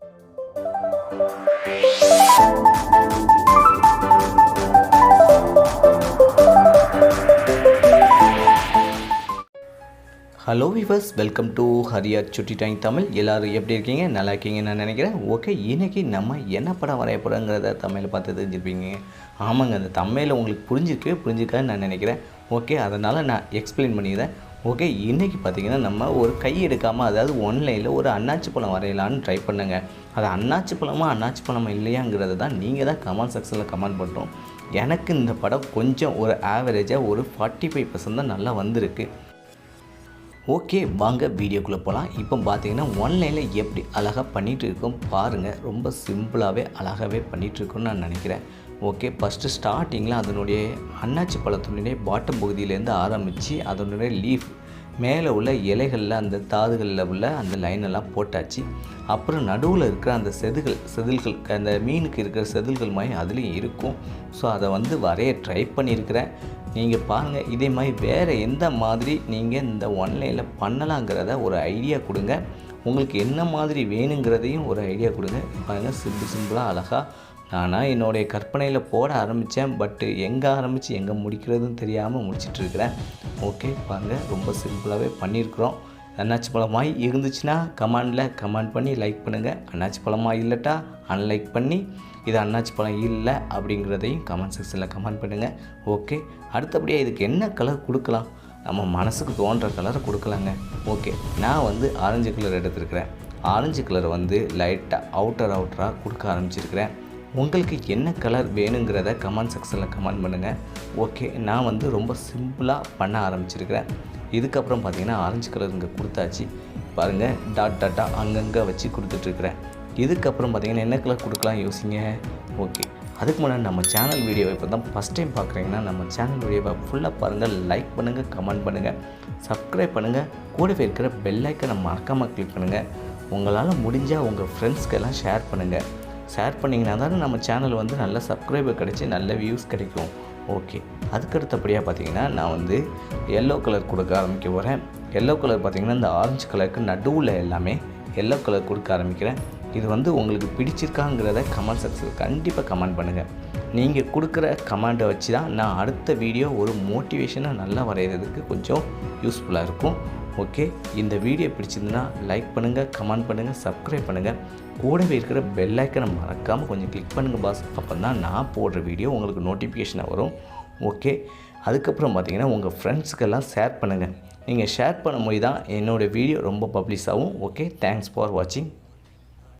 Hello viewers, welcome to ஹரியார் சுட்டி time Tamil. எல்லோரும் எப்படி இருக்கீங்க? நல்லா இருக்கீங்கன்னு நான் நினைக்கிறேன். ஓகே, இன்றைக்கி நம்ம என்ன படம் வரைய போகிறோங்கிறத தமிழில் பார்த்து தெரிஞ்சுருப்பீங்க. ஆமாங்க, அந்த தமிழில் உங்களுக்கு புரிஞ்சிருக்கான்னு நான் நினைக்கிறேன். ஓகே, அதனால் நான் எக்ஸ்பிளைன் பண்ணிக்கிறேன். ஓகே, இன்றைக்கி பார்த்திங்கன்னா நம்ம ஒரு கை எடுக்காமல், அதாவது ஒன்லைனில் ஒரு அன்னாச்சி பழம் வரையலான்னு ட்ரை பண்ணுங்க. அது அன்னாச்சி பழமா இல்லையாங்கிறத தான் நீங்கள் தான் கமெண்ட் செக்ஷனில் கமெண்ட் பண்ணுறோம். எனக்கு இந்த படம் கொஞ்சம் ஒரு ஆவரேஜாக ஒரு 45% தான் நல்லா வந்திருக்கு. ஓகே, வாங்க வீடியோக்குள்ளே போகலாம். இப்போ பார்த்தீங்கன்னா ஒன்லைனில் எப்படி அழகாக பண்ணிகிட்டு இருக்கோம் பாருங்கள். ரொம்ப சிம்பிளாகவே அழகாகவே பண்ணிகிட்ருக்கோன்னு நான் நினைக்கிறேன். ஓகே, ஃபஸ்ட்டு ஸ்டார்டிங்கில் அதனுடைய அன்னாச்சி பழத்தினுடைய பாட்டம் பகுதியிலேருந்து ஆரம்பித்து அதனுடைய லீஃப் மேலே உள்ள இலைகளில் அந்த தாதுகளில் உள்ள அந்த லைனெல்லாம் போட்டாச்சு. அப்புறம் நடுவில் இருக்கிற அந்த செதில்கள் அந்த மீனுக்கு இருக்கிற செதில்கள் மாதிரி அதுலேயும் இருக்கும். ஸோ அதை வரைய ட்ரை பண்ணியிருக்கிறேன். நீங்கள் பாருங்கள், இதே மாதிரி வேறு எந்த மாதிரி நீங்கள் இந்த ஒன்லைனில் பண்ணலாங்கிறத ஒரு ஐடியா கொடுங்க. உங்களுக்கு என்ன மாதிரி வேணுங்கிறதையும் ஒரு ஐடியா கொடுங்க. பாருங்கள், சிம்பிளாக அழகாக நானாக என்னுடைய கற்பனையில் போட ஆரம்பித்தேன். பட்டு எங்கே ஆரம்பித்து எங்கே முடிக்கிறதுன்னு தெரியாமல் முடிச்சிட்ருக்கிறேன். ஓகே, பாருங்கள், ரொம்ப சிம்பிளாகவே பண்ணியிருக்கிறோம். அன்னாச்சி பழமாய் இருந்துச்சுன்னா கமெண்ட் பண்ணி லைக் பண்ணுங்கள். அன்னாச்சி பழமாக இல்லட்டா அன்லைக் பண்ணி இது அன்னாச்சி பழம் இல்லை அப்படிங்கிறதையும் கமெண்ட் செக்ஷனில் கமெண்ட் பண்ணுங்கள். ஓகே, அடுத்தபடியாக இதுக்கு என்ன கலர் கொடுக்கலாம்? நம்ம மனசுக்கு தோன்ற கலரை கொடுக்கலாங்க. ஓகே, நான் ஆரஞ்சு கலர் எடுத்துருக்கிறேன். ஆரஞ்சு கலர் லைட்டாக அவுட்டராக கொடுக்க ஆரம்பிச்சிருக்கிறேன். உங்களுக்கு என்ன கலர் வேணுங்கிறத கமெண்ட் செக்ஷனில் கமெண்ட் பண்ணுங்கள். ஓகே, நான் ரொம்ப சிம்பிளாக பண்ண ஆரம்பிச்சிருக்கிறேன். இதுக்கப்புறம் பார்த்திங்கன்னா ஆரஞ்சு கலர் இங்கே கொடுத்தாச்சு. பாருங்கள், டாட்டாக அங்கங்கே வச்சு கொடுத்துட்ருக்குறேன். இதுக்கப்புறம் பார்த்திங்கன்னா என்ன கலர் கொடுக்கலாம் யோசிங்க. ஓகே, அதுக்கு முன்னாடி நம்ம சேனல் வீடியோவை இப்போ தான் ஃபஸ்ட் டைம் பார்க்குறீங்கன்னா நம்ம சேனல் வீடியோவை ஃபுல்லாக பாருங்கள், லைக் பண்ணுங்கள், கமெண்ட் பண்ணுங்கள், சப்ஸ்கிரைப் பண்ணுங்கள். கூடவே இருக்கிற பெல் ஐக்கனை மறக்காமல் கிளிக் பண்ணுங்கள். உங்களால் முடிஞ்சால் உங்கள் ஃப்ரெண்ட்ஸ்க்கெல்லாம் ஷேர் பண்ணுங்கள். ஷேர் பண்ணிங்கன்னா தானே நம்ம சேனல் நல்ல சப்ஸ்கிரைபர் கிடச்சி நல்ல வியூஸ் கிடைக்கும். ஓகே, அதுக்கடுத்தபடியாக பார்த்திங்கன்னா நான் எல்லோ கலர் கொடுக்க ஆரம்பிக்க போகிறேன். எல்லோ கலர் பார்த்திங்கன்னா இந்த ஆரஞ்சு கலருக்கு நடுவில் எல்லாமே எல்லோ கலர் கொடுக்க ஆரம்பிக்கிறேன். இது உங்களுக்கு பிடிச்சிருக்காங்கிறத கமெண்ட் செக்ஷனில் கண்டிப்பாக கமெண்ட் பண்ணுங்கள். நீங்கள் கொடுக்குற கமெண்ட்டை வச்சு தான் நான் அடுத்த வீடியோ ஒரு மோட்டிவேஷனாக நல்லா வரைகிறதுக்கு கொஞ்சம் யூஸ்ஃபுல்லாக இருக்கும். ஓகே, இந்த வீடியோ பிடிச்சிருந்துன்னா லைக் பண்ணுங்கள், கமெண்ட் பண்ணுங்கள், சப்ஸ்கிரைப் பண்ணுங்கள். கூடவே இருக்கிற பெல் ஐக்கனை மறக்காமல் கொஞ்சம் கிளிக் பண்ணுங்கள் பாஸ். அப்போ தான் நான் போடுற வீடியோ உங்களுக்கு நோட்டிஃபிகேஷனாக வரும். ஓகே, அதுக்கப்புறம் பார்த்திங்கன்னா உங்கள் ஃப்ரெண்ட்ஸுக்கெல்லாம் ஷேர் பண்ணுங்கள். நீங்கள் ஷேர் பண்ணும்போது தான் என்னோடய வீடியோ ரொம்ப பப்ளிஷ் ஆகும். ஓகே, தேங்க்ஸ் ஃபார் வாட்சிங்.